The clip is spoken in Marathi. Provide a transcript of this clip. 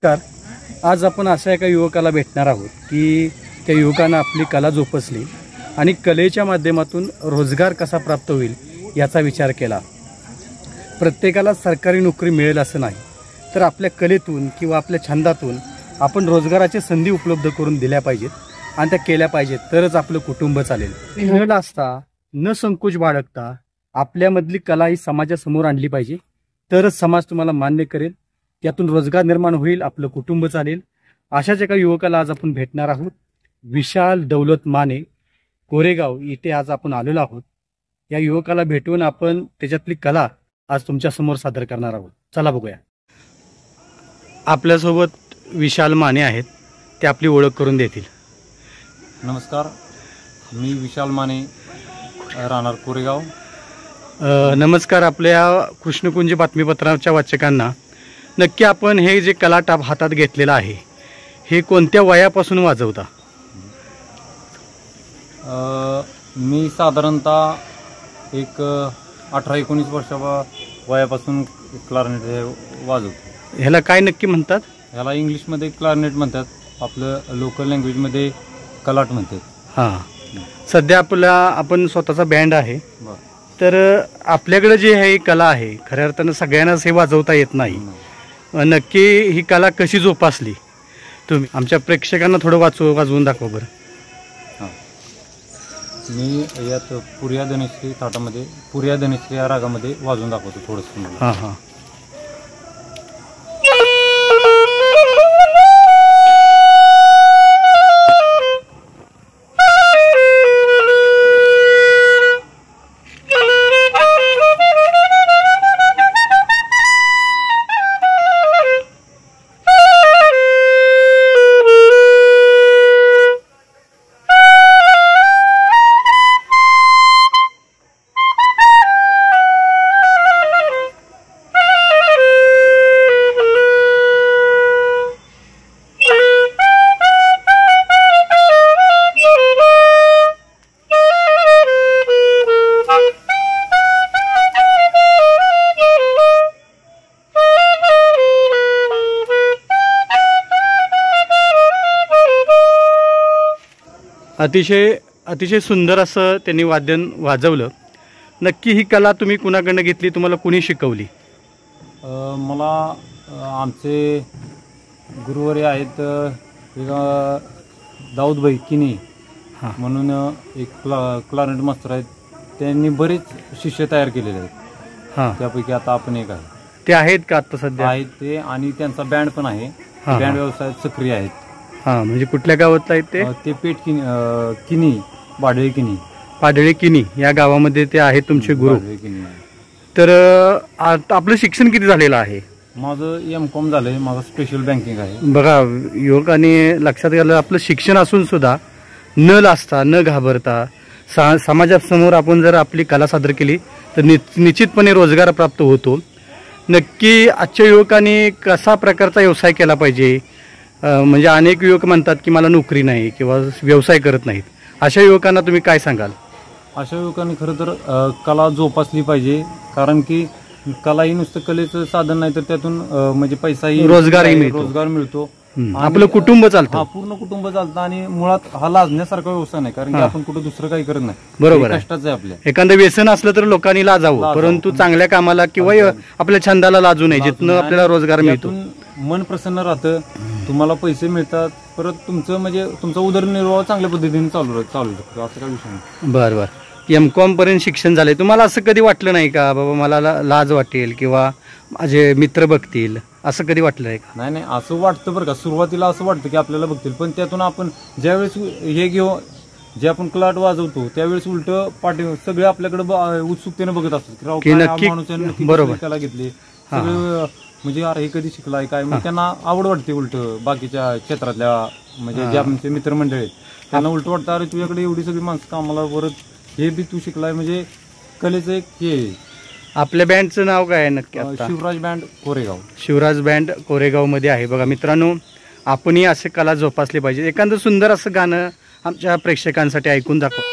आज आपण अशा एका युवकाला भेटणार आहोत की त्या युवकानं आपली कला जोपासली आणि कलेच्या माध्यमातून रोजगार कसा प्राप्त होईल याचा विचार केला। प्रत्येकाला सरकारी नोकरी मिळेल असं नाही, तर आपल्या कलेतून किंवा आपल्या छंदातून आपण रोजगाराची संधी उपलब्ध करून दिल्या पाहिजेत आणि त्या केल्या पाहिजेत, तरच आपलं कुटुंब चालेल। न असता न संकोच बाळगता आपल्यामधली कला ही समाजासमोर आणली पाहिजे, तरच समाज तुम्हाला मान्य करेल, त्यातून रोजगार निर्माण होईल, आपलं कुटुंब चालेल। अशाच एका युवकाला आज आपण भेटणार आहोत। विशाल दौलत माने कोरेगाव इथे आज आपण आलेलो आहोत। या युवकाला भेटून आपण त्याच्यातली कला आज तुमच्या समोर सादर करणार आहोत। चला बघूया। आपल्यासोबत विशाल माने आहेत, ते आपली ओळख करून देतील। नमस्कार, मी विशाल माने, राहणार कोरेगाव। नमस्कार। आपल्या कृष्णकुंज बातमीपत्राच्या वाचकांना नक्की आपण हे जे कलाटाप हातात घेतलेला आहे हे कोणत्या वयापासून वाजवता? मी साधारणतः एक 18-19 वर्षा वयापासून क्लारनेट वाजवतो। ह्याला काय नक्की म्हणतात? ह्याला इंग्लिशमध्ये क्लारनेट म्हणतात, आपलं लोकल लँग्वेजमध्ये कलाट म्हणतात। हां, सध्या आपण स्वतःचा बँड आहे, तर आपल्याकडे जे हे कला आहे खऱ्या अर्थानं सगळ्यांनाच हे वाजवता येत नाही। नक्की ही कला कशी जोपासली तुम्ही? आमच्या प्रेक्षकांना थोडं वाजवून दाखवा बरं। मी यात पुरिया धनेश्री थाटामध्ये, पुरिया धनेश्री या रागामध्ये वाजवून दाखवतो थोडंसं। हां हां। अतिशय सुंदर असं त्यांनी वाद्यन वाजवलं। नक्की ही कला तुम्ही कुणाकडनं घेतली, तुम्हाला कुणी शिकवली? मला आमचे गुरुवर्य आहेत, दाऊदभाई किनी म्हणून एक क्लारनेट मास्टर आहेत, त्यांनी बरेच शिष्य तयार केलेले आहेत। हां, त्यापैकी आता आपण एक आहे। ते आहेत का आता सध्या? आहेत ते, आणि त्यांचा बँड पण आहे, बँड व्यवसायात सक्रिय आहेत। हां, म्हणजे कुठल्या गावातला आहेत ते? ते पेठ किनी पाडळे किनी या गावामध्ये ते आहेत तुमचे गुरु। तर आपलं शिक्षण किती झालेलं आहे? माझं M.Com झालंय, माझं स्पेशल बँकिंग आहे। बघा, युवकांनी लक्षात घ्यायला, आपलं शिक्षण असून सुद्धा न लाजता न घाबरता समाजासमोर आपण जर आपली कला सादर केली तर निश्चितपणे रोजगार प्राप्त होतो। नक्की आजच्या युवकांनी कसा प्रकारचा व्यवसाय केला पाहिजे? म्हणजे अनेक युवक म्हणतात की मला नोकरी नाही किंवा व्यवसाय करत नाहीत, अशा युवकांना तुम्ही काय सांगाल? अशा युवकांनी खरं तर कला जोपासली पाहिजे, कारण की कला ही नुसतं कलेचं साधन नाही, तर त्यातून म्हणजे पैसाही, रोजगार मिळतो, आपलं कुटुंब चालतं, पूर्ण कुटुंब चालतं। आणि मुळात हा लाजण्यासारखा व्यवसाय नाही, कारण की आपण कुठं दुसरं काही करत नाही। बरोबर, कष्टाचं आहे आपल्या। एखादं व्यसन असलं तर लोकांनी लाजावं, परंतु चांगल्या कामाला किंवा आपल्या छंदाला लाजू नये, जिथनं आपल्याला रोजगार मिळतो, मन प्रसन्न राहतं, तुम्हाला पैसे मिळतात, परत तुमचा उदरनिर्वाह चांगल्या पद्धतीने चालू शकतो, असं काही विषय नाही। बरं, M.Com पर्यंत शिक्षण झालंय, तुम्हाला असं कधी वाटलं नाही का बाबा मला लाज वाटेल किंवा माझे मित्र बघतील, असं कधी वाटलंय का? नाही, असं वाटतं बरं का, सुरुवातीला असं वाटतं की आपल्याला बघतील, पण त्यातून आपण ज्यावेळेस हे जे आपण क्लाट वाजवतो त्यावेळेस उलट सगळे आपल्याकडे उत्सुकतेने बघत असतात की नक्की बरोबर कला घेतली, सगळे म्हणजे अरे हे कधी शिकलाय काय, मग त्यांना आवड वाटते उलट बाकीच्या क्षेत्रातल्या, म्हणजे जे आमचे मित्रमंडळी आहेत त्यांना उलट वाटतं, अरे तुझ्याकडे एवढी सगळी माणसं कामाला, परत हे बी तू शिकलाय, म्हणजे कलेचं एक हे। आपल्या बँडचं नाव काय आहे नक्की? शिवराज बँड कोरेगाव। शिवराज बँड कोरेगाव मध्ये आहे। बघा मित्रांनो, आपणही असे कला जोपासली पाहिजे। एखादं सुंदर असं गाणं आमच्या प्रेक्षकांसाठी ऐकून दाखवा।